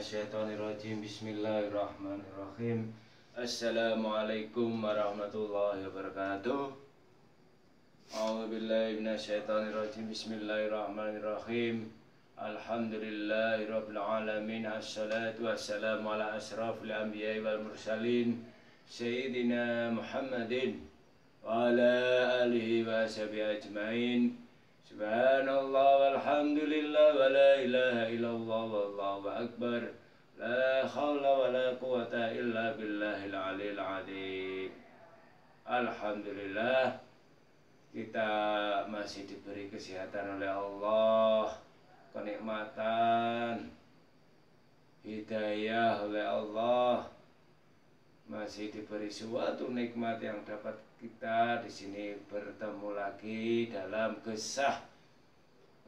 minasyaitonirrajim. Bismillahirrahmanirrahim. Assalamualaikum warahmatullahi wabarakatuh. A'udzubillahi minasyaitonirrajim. Bismillahirrahmanirrahim. Alhamdulillahirabbil alamin. Assalatu wassalamu ala asrafil anbiya'i wal mursalin sayyidina Muhammadin wa ala alihi wa sahbihi ajmain. Subhanallah walhamdulillah wa la ilaha illallah wallahu akbar. La khawla wa la quwata illa billahil aliyil azim. Alhamdulillah, kita masih diberi kesehatan oleh Allah, kenikmatan, hidayah oleh Allah, masih diberi suatu nikmat yang dapat kita di sini bertemu lagi dalam kisah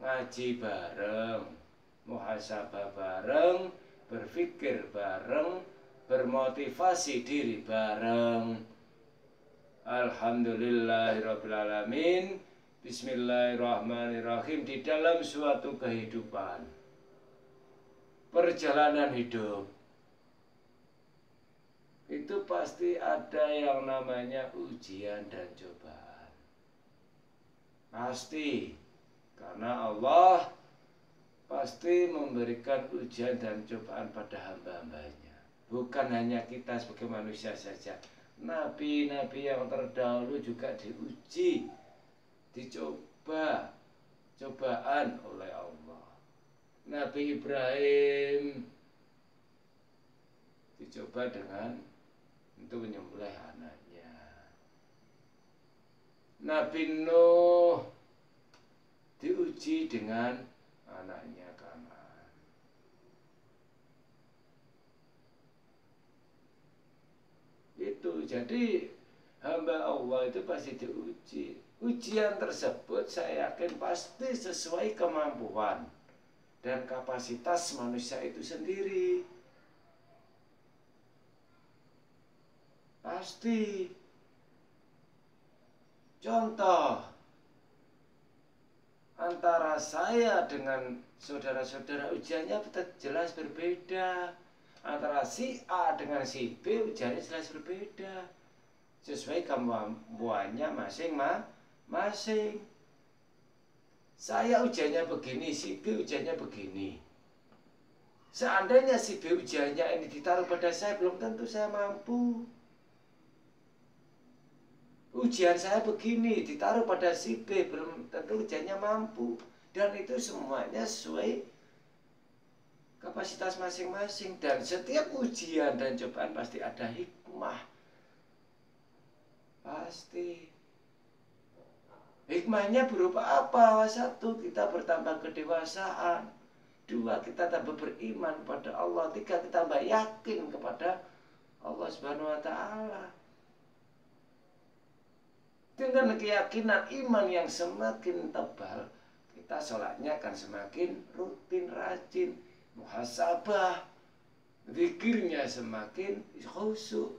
ngaji bareng, muhasabah bareng, berpikir bareng, bermotivasi diri bareng. Alhamdulillahirabbil alamin. Bismillahirrahmanirrahim. Di dalam suatu kehidupan, perjalanan hidup, itu pasti ada yang namanya ujian dan cobaan. Pasti, karena Allah pasti memberikan ujian dan cobaan pada hamba-hambanya. Bukan hanya kita sebagai manusia saja. Nabi-nabi yang terdahulu juga diuji, dicoba, cobaan oleh Allah. Nabi Ibrahim dicoba dengan untuk menyembelih anaknya. Nabi Nuh diuji dengan anaknya Kan'an. Itu jadi hamba Allah itu pasti diuji. Ujian tersebut saya yakin pasti sesuai kemampuan dan kapasitas manusia itu sendiri. Pasti. Contoh, antara saya dengan saudara-saudara ujiannya jelas berbeda. Antara si A dengan si B ujiannya jelas berbeda. Sesuai kemampuannya masing-masing. Saya ujiannya begini, si B ujiannya begini. Seandainya si B ujiannya ini ditaruh pada saya, belum tentu saya mampu. Ujian saya begini, ditaruh pada si B, belum tentu ujiannya mampu. Dan itu semuanya sesuai kapasitas masing-masing. Dan setiap ujian dan cobaan pasti ada hikmah. Pasti. Hikmahnya berupa apa? Satu, kita bertambah kedewasaan. Dua, kita tambah beriman kepada Allah. Tiga, kita tambah yakin kepada Allah Subhanahu wa Ta'ala. Dengan keyakinan iman yang semakin tebal, kita sholatnya akan semakin rutin, rajin, muhasabah, zikirnya semakin khusyuk,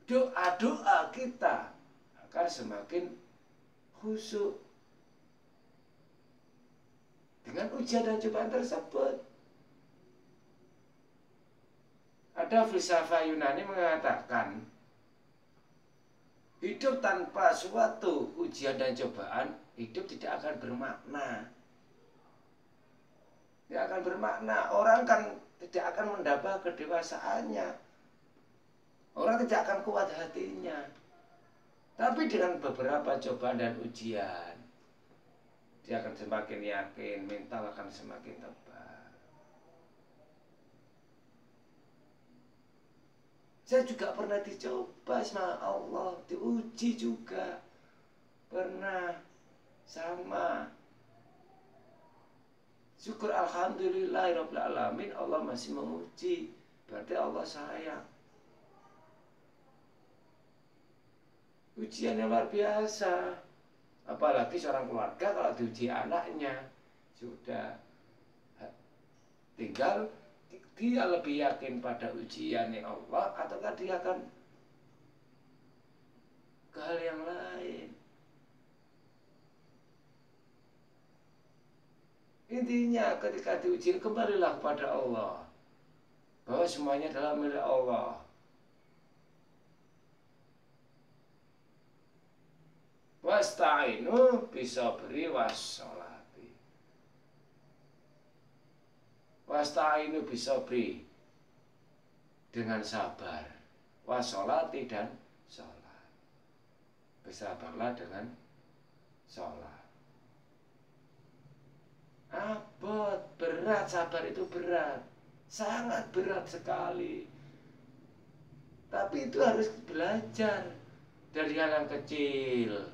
doa-doa kita akan semakin khusyuk. Dengan ujian dan cobaan tersebut, ada filsafat Yunani mengatakan, hidup tanpa suatu ujian dan cobaan, hidup tidak akan bermakna. Tidak akan bermakna. Orang kan tidak akan mendapat kedewasaannya. Orang tidak akan kuat hatinya. Tapi dengan beberapa cobaan dan ujian, dia akan semakin yakin, mental akan semakin tebal. Saya juga pernah dicoba sama Allah, diuji juga. Pernah, sama. Syukur alhamdulillahirabbil alamin, Allah masih menguji. Berarti Allah sayang. Ujian yang luar biasa. Apalagi seorang keluarga kalau diuji anaknya, sudah tinggal dia lebih yakin pada ujian Allah ataukah dia akan ke hal yang lain. Intinya ketika diuji, kembalilah kepada Allah. bahwa semuanya adalah milik Allah. Wasta'inu bisabri wassolati. Wasta'inu bisabri, dengan sabar, wassolati, dan sholat. Bersabarlah dengan sholat. Abot, berat, sabar itu berat, sangat berat sekali. Tapi itu harus belajar dari hal yang kecil.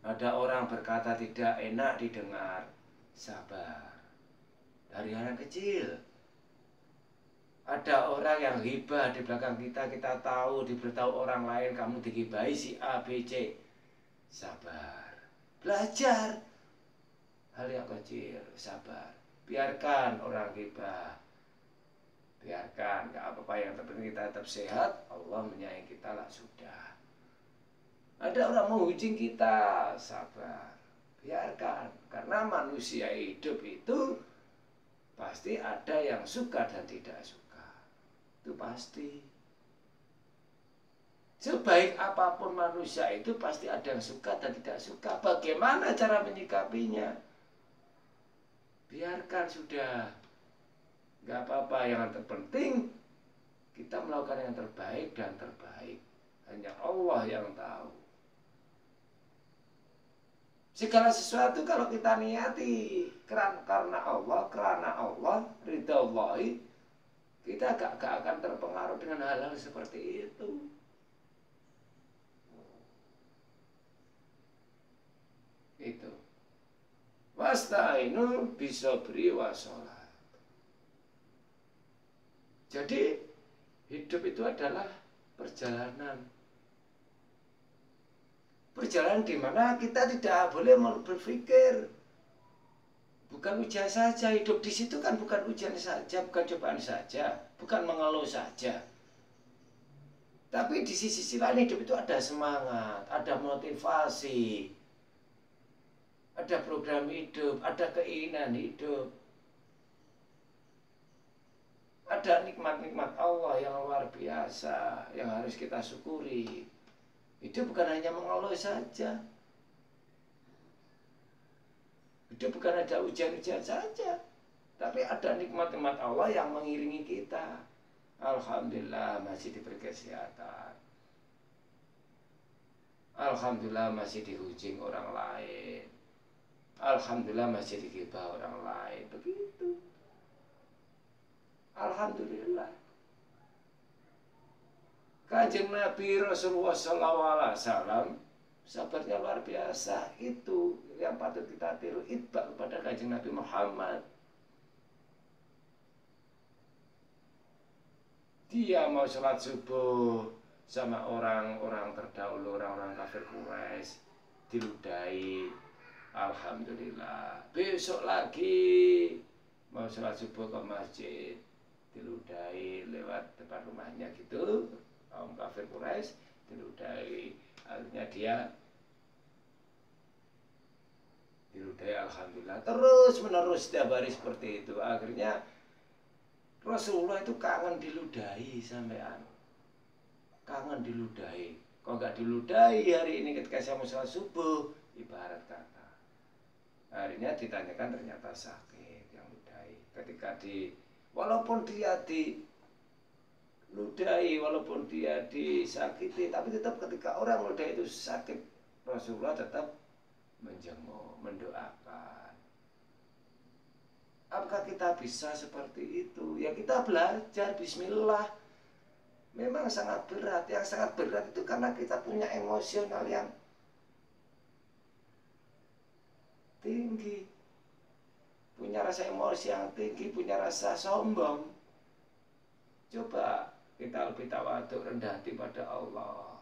Ada orang berkata tidak enak didengar, sabar. Dari hal yang kecil. Ada orang yang hibah di belakang kita, kita tahu, diberitahu orang lain, kamu digibahi si A, B, C. Sabar. Belajar hal yang kecil, sabar. Biarkan orang hibah. Biarkan, gak apa-apa, yang terpenting kita tetap sehat. Allah menyayangi kita lah, sudah. Ada orang menghujing kita, sabar, biarkan. Karena manusia hidup itu pasti ada yang suka dan tidak suka. Itu pasti. Sebaik apapun manusia itu pasti ada yang suka dan tidak suka. Bagaimana cara menyikapinya? Biarkan sudah. Gak apa-apa, yang terpenting kita melakukan yang terbaik dan terbaik. Hanya Allah yang tahu. Segala sesuatu kalau kita niati karena Allah, ridha Allah, kita gak akan terpengaruh dengan hal-hal seperti itu. Itu. Wasta'inu bisabri wassalat. Jadi hidup itu adalah perjalanan. Perjalanan di mana kita tidak boleh berpikir. Bukan ujian saja, hidup di situ kan bukan ujian saja, bukan cobaan saja, bukan mengeluh saja. Tapi di sisi lain hidup itu ada semangat, ada motivasi, ada program hidup, ada keinginan hidup. Ada nikmat-nikmat Allah yang luar biasa, yang harus kita syukuri. Hidup bukan hanya mengeluh saja. Hidup bukan ada ujian-ujian saja. Tapi ada nikmat-nikmat Allah yang mengiringi kita. Alhamdulillah masih diberi kesehatan. Alhamdulillah masih dihujing orang lain. Alhamdulillah masih digibah orang lain. Begitu. Alhamdulillah. Kanjeng Nabi Rasulullah SAW sabarnya luar biasa. Itu yang patut kita tiru, itba kepada Kanjeng Nabi Muhammad. Dia mau sholat subuh sama orang-orang terdahulu, orang-orang kafir Quraisy, diludahi. Alhamdulillah. Besok lagi mau sholat subuh ke masjid, diludahi lewat depan rumahnya gitu. Kaum kafir Quraisy diludahi, akhirnya dia diludahi. Alhamdulillah, terus menerus setiap hari seperti itu. Akhirnya Rasulullah itu kangen diludahi sampean, kangen diludahi. Kok gak diludahi hari ini ketika saya mau sholat subuh, ibarat kata. Akhirnya ditanyakan, ternyata sakit yang ludahi. Ketika walaupun dia ludahi, walaupun dia disakiti, tapi tetap ketika orang ludahi itu sakit, Rasulullah tetap menjenguk, mendoakan. Apakah kita bisa seperti itu? Ya kita belajar, bismillah. Memang sangat berat. Yang sangat berat itu karena kita punya emosional yang tinggi, punya rasa emosi yang tinggi, punya rasa sombong. Coba kita lebih tawadhu, rendah hati pada Allah,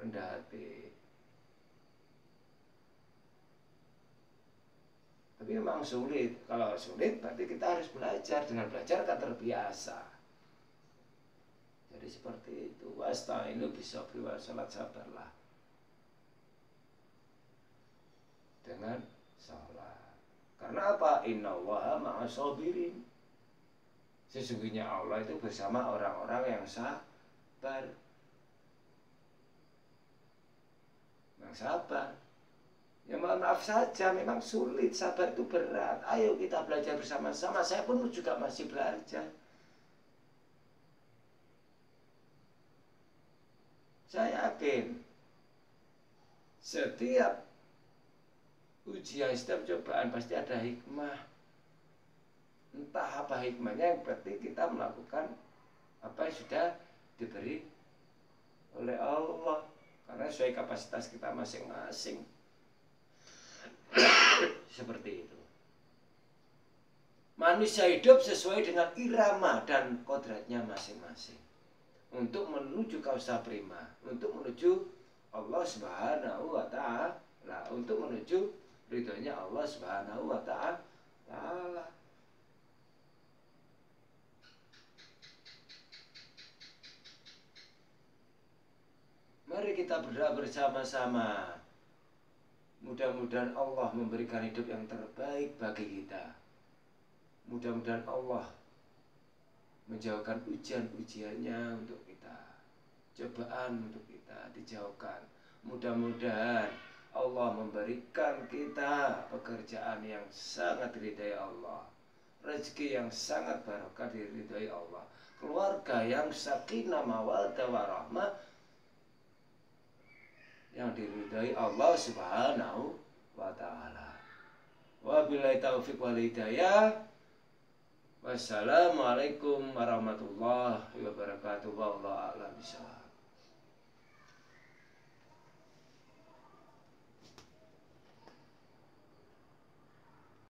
rendah hati. Tapi memang sulit. Kalau sulit berarti kita harus belajar. Dengan belajar akan terbiasa. Jadi seperti itu. Wasta'inu bisabri wassalat, sabarlah dengan salat. Karena apa? Innallaha ma'as sabirin. Sesungguhnya Allah itu bersama orang-orang yang sabar. Yang sabar. Ya mohon maaf saja, memang sulit, sabar itu berat. Ayo kita belajar bersama-sama. Saya pun juga masih belajar. Saya yakin setiap ujian, setiap cobaan pasti ada hikmah. Entah apa hikmahnya, yang penting kita melakukan apa yang sudah diberi oleh Allah. Karena sesuai kapasitas kita masing-masing. Seperti itu. Manusia hidup sesuai dengan irama dan kodratnya masing-masing. Untuk menuju kausa prima, untuk menuju Allah Subhanahu wa ta'ala, untuk menuju ridhonya Allah Subhanahu wa ta'ala. Mari kita berdoa bersama-sama. Mudah-mudahan Allah memberikan hidup yang terbaik bagi kita. Mudah-mudahan Allah menjauhkan ujian-ujiannya untuk kita, cobaan untuk kita dijauhkan. Mudah-mudahan Allah memberikan kita pekerjaan yang sangat diridhai Allah, rezeki yang sangat barokah diridhai Allah, keluarga yang sakinah mawaddah warahmah yang diridhai Allah Subhanahu wa ta'ala. Wabillahi taufiq wal hidayah. Wassalamualaikum warahmatullahi wabarakatuh. Wallahu a'lam bishawab.